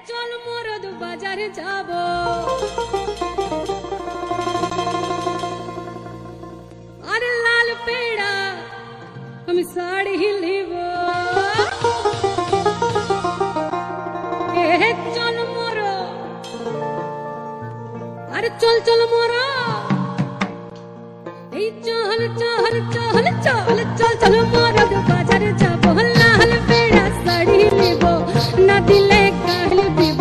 চল মরদ বাজারে যাব আরে লাল পেড়া আমি শাড়ি লিব চল মর আরে চল চল মর এই চল চল চল চল চল চল মরদ বাজারে যাব লাল পেড়া শাড়ি লিব না দিলে কাল দিব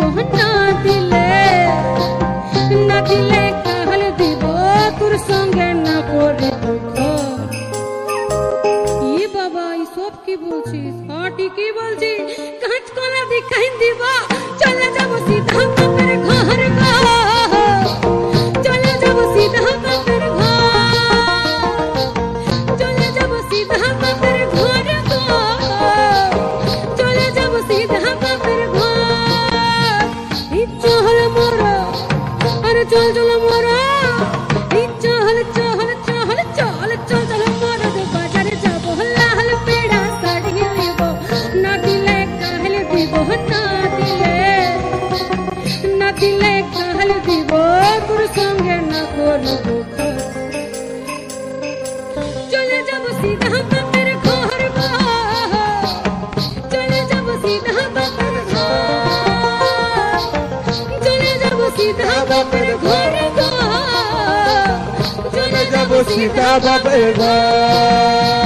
না দিলে কাল দিব তোর সঙ্গে না পড়ে ই বাবা ই সব কি বলছিস হটি কি বলছিস কাঁচ কলা দিখাই দিব চলে যাব সিধা বাপের ঘর চলে যাব সিধা বাপের ঘর চলে যাব সিধা বাপের ঘর চলে যাব সিধা বাপের ঘর এই চল মোরা আরে চল চল মোরা এই চল চল চল চল চল চল মোরা বাজারে যাব লাল পেড়া শাড়ি লিব না দিলে কাল দিব না দিলে কাল দিব তোর সঙ্গে না করব চলে যাব সিধা বাপের ঘর চলে যাব সিধা বাপের ঘর চলে যাব সিধা বাপের ঘর চলে যাব सीता बापের ঘর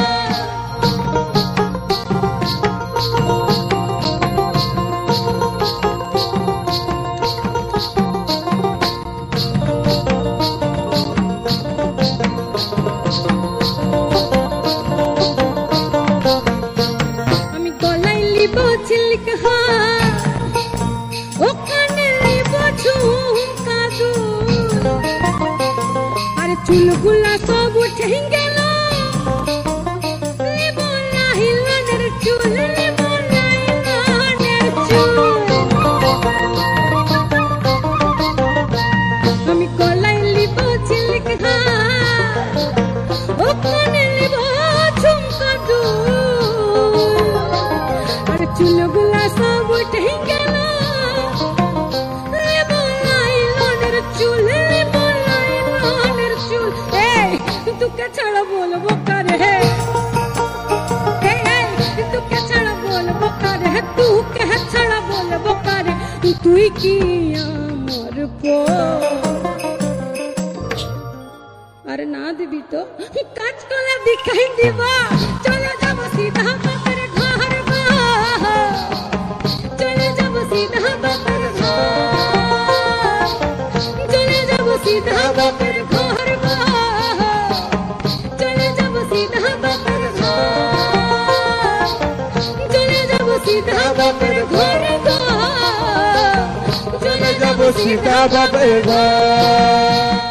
আমি গলায় লিব ঝিলিক ওখানে লিব ঝুমকা আর চুলগুলা সব উঠে গেল লিব নাহিলানের চুল লিব নাহিলানের চুল আমি গলায় লিব ঝিলিক ওখানে লিব ঝুমকা আর চুলগুলা সব উঠে গেল লিব নাহিলানের চুল লিব নাহিলানের চুল এই তোকে ছাড়া বলবো কারে তোকে ছাড়া বলবো কারে তোকে ছাড়া বলবো কারে তুই কি আমার আরে না দিবি তো কাজ কলা দিখাই দিব চলে যাব সিধা বাপের ঘর চলে যাব সিধা বাপের ঘর চলে যাব সিধা বাপের ঘর চলে যাব সিধা বাপের ঘর চলে যাব সিধা বাপের ঘর চলে যাব सीता बापের ঘর